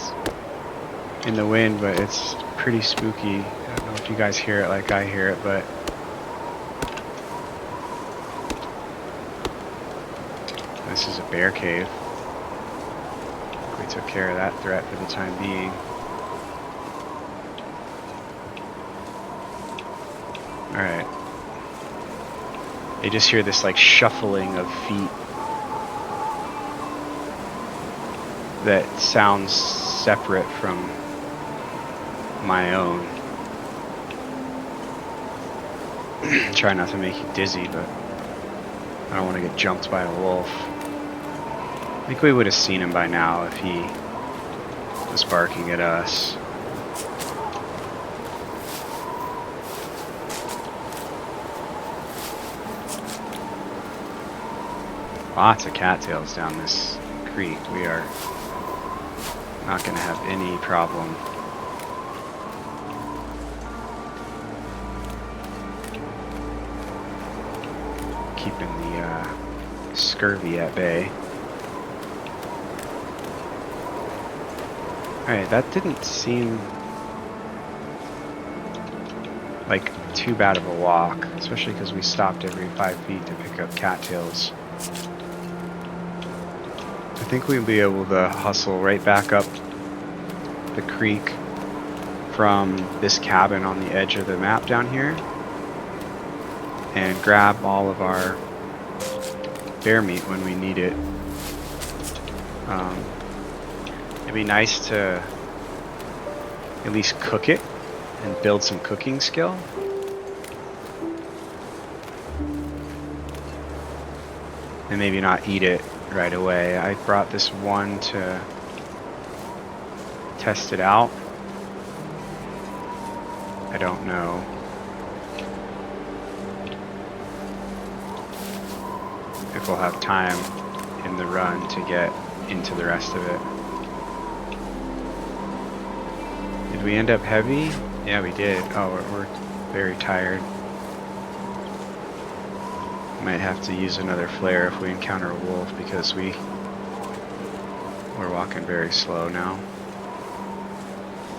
in the wind, but it's pretty spooky. I don't know if you guys hear it like I hear it, but this is a bear cave. We took care of that threat for the time being. Alright. You just hear this like shuffling of feet that sounds separate from my own. Try not to make you dizzy, but I don't want to get jumped by a wolf. I think we would have seen him by now if he was barking at us. Lots of cattails down this creek. We are not going to have any problem. Keeping the scurvy at bay. Alright, that didn't seem like too bad of a walk, especially because we stopped every 5 feet to pick up cattails. I think we'll be able to hustle right back up the creek from this cabin on the edge of the map down here and grab all of our bear meat when we need it. It'd be nice to at least cook it and build some cooking skill. And maybe not eat it right away. I brought this one to test it out. I don't know. If we'll have time in the run to get into the rest of it. Did we end up heavy? Yeah, we did. Oh, we're very tired. Might have to use another flare if we encounter a wolf because we're walking very slow now.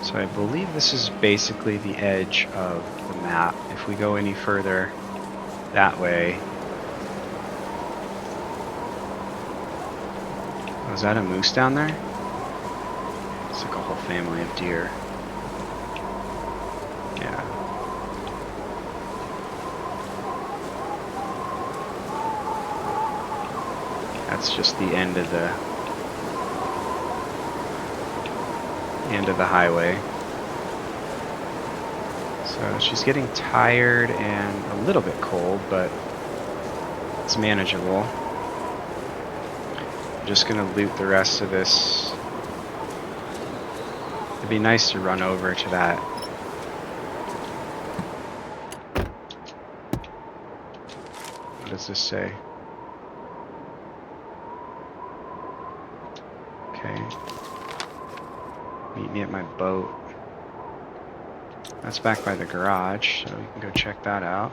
So I believe this is basically the edge of the map. If we go any further that way. Was that a moose down there? It's like a whole family of deer. Yeah. That's just the end of the highway. So she's getting tired and a little bit cold, but it's manageable. I'm just gonna loot the rest of this. It'd be nice to run over to that. What does this say? Okay. Meet me at my boat. That's back by the garage, so we can go check that out.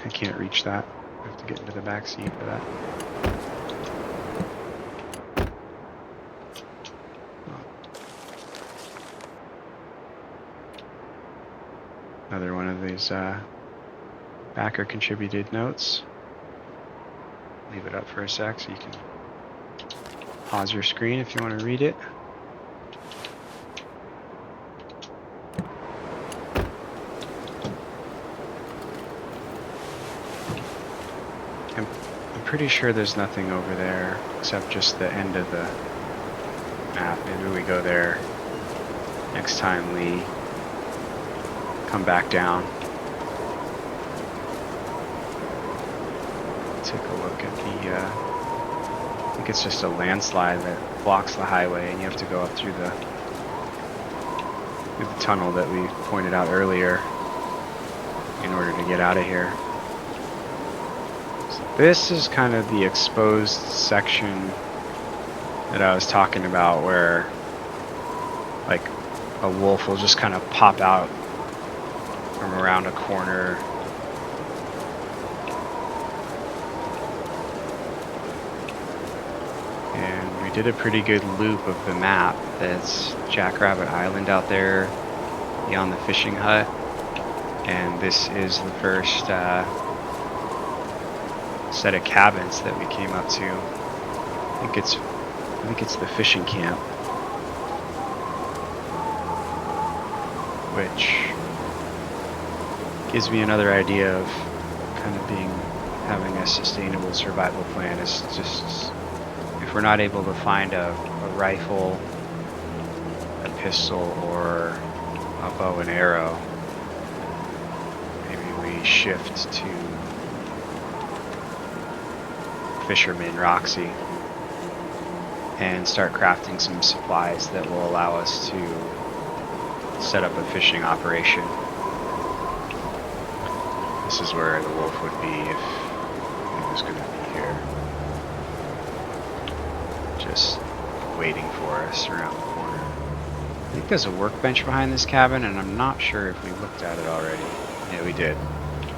I can't reach that. I have to get into the back seat for that. Another one of these backer contributed notes. Leave it up for a sec so you can pause your screen if you want to read it. I'm pretty sure there's nothing over there except just the end of the map. Maybe we go there next time we come back down. Take a look at the, I think it's just a landslide that blocks the highway and you have to go up through the tunnel that we pointed out earlier in order to get out of here. So this is kind of the exposed section that I was talking about where like a wolf will just kind of pop out from around a corner. And we did a pretty good loop of the map. That's Jackrabbit Island out there beyond the fishing hut. And this is the first set of cabins that we came up to. I think it's the fishing camp, which gives me another idea of kind of having a sustainable survival plan. Is just, if we're not able to find a rifle, a pistol, or a bow and arrow, maybe we shift to fisherman Roxie and start crafting some supplies that will allow us to set up a fishing operation. This is where the wolf would be if he was going to be here. Just waiting for us around the corner. I think there's a workbench behind this cabin, and I'm not sure if we looked at it already. Yeah, we did.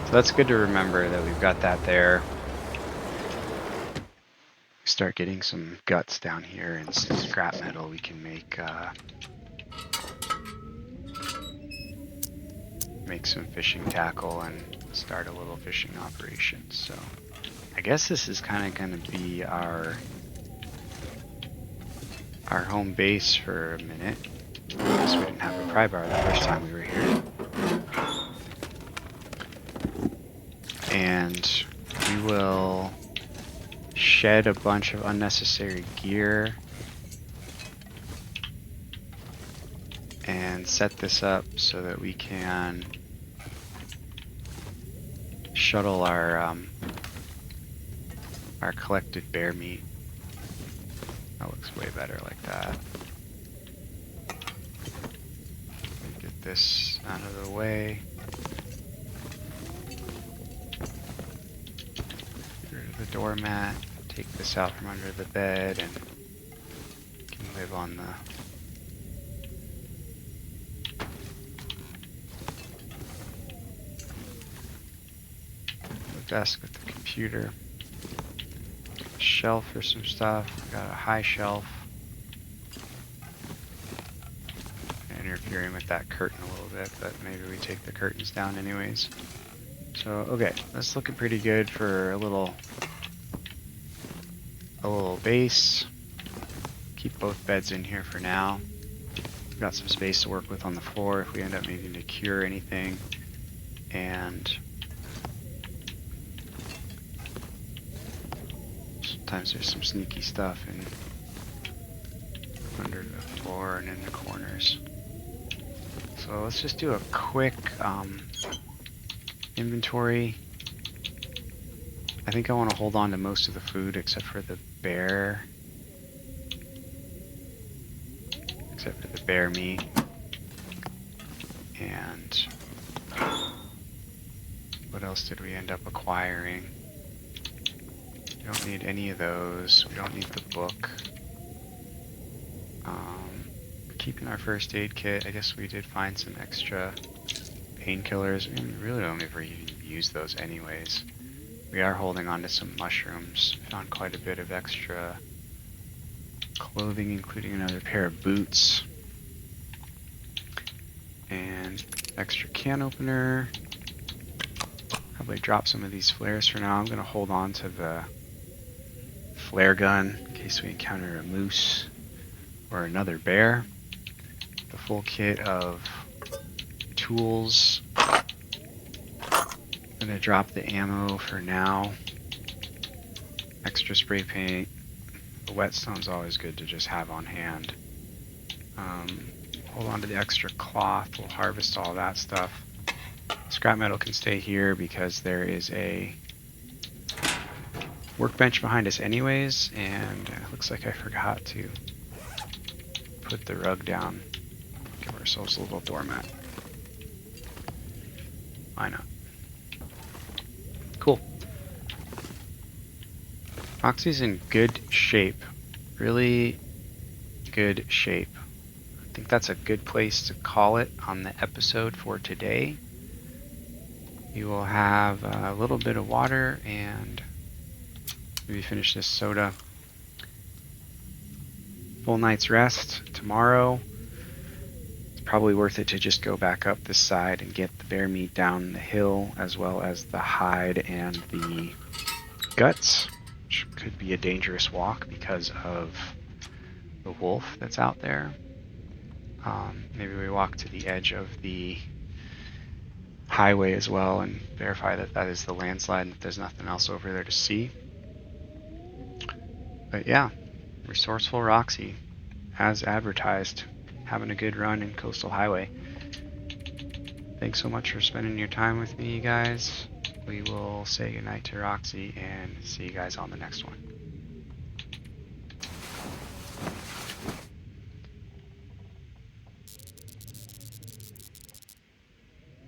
So that's good to remember that we've got that there. Start getting some guts down here and some scrap metal. We can make some fishing tackle and start a little fishing operation. So I guess this is kind of going to be our home base for a minute. I guess we didn't have a pry bar the first time we were here. And we will shed a bunch of unnecessary gear and set this up so that we can shuttle our collected bear meat. That looks way better like that. Get this out of the way. Get rid of the doormat. Take this out from under the bed and can live on the desk with the computer. Shelf for some stuff. We've got a high shelf. Interfering with that curtain a little bit, but maybe we take the curtains down anyways. So okay, that's looking pretty good for a little base. Keep both beds in here for now. We've got some space to work with on the floor if we end up needing to cure anything. And sometimes there's some sneaky stuff under the floor and in the corners. So let's just do a quick inventory. I think I want to hold on to most of the food except for the bear meat. And what else did we end up acquiring? We don't need any of those. We don't need the book. Keeping our first aid kit. I guess we did find some extra painkillers. I mean, we really don't ever even use those anyways. We are holding on to some mushrooms. Found quite a bit of extra clothing, including another pair of boots. And extra can opener. Probably drop some of these flares for now. I'm going to hold on to the flare gun in case we encounter a moose or another bear. The full kit of tools. I'm going to drop the ammo for now. Extra spray paint. The whetstone's always good to just have on hand. Hold on to the extra cloth. We'll harvest all that stuff. Scrap metal can stay here because there is a workbench behind us anyways, and it looks like I forgot to put the rug down. Give ourselves a little doormat. Why not? Cool. Roxie's in good shape. Really good shape. I think that's a good place to call it on the episode for today. We will have a little bit of water and maybe finish this soda. Full night's rest tomorrow. It's probably worth it to just go back up this side and get the bear meat down the hill, as well as the hide and the guts, which could be a dangerous walk because of the wolf that's out there. Maybe we walk to the edge of the highway as well and verify that that is the landslide and that there's nothing else over there to see. But yeah, Resourceful Roxie, as advertised, having a good run in Coastal Highway. Thanks so much for spending your time with me, you guys. We will say goodnight to Roxie and see you guys on the next one.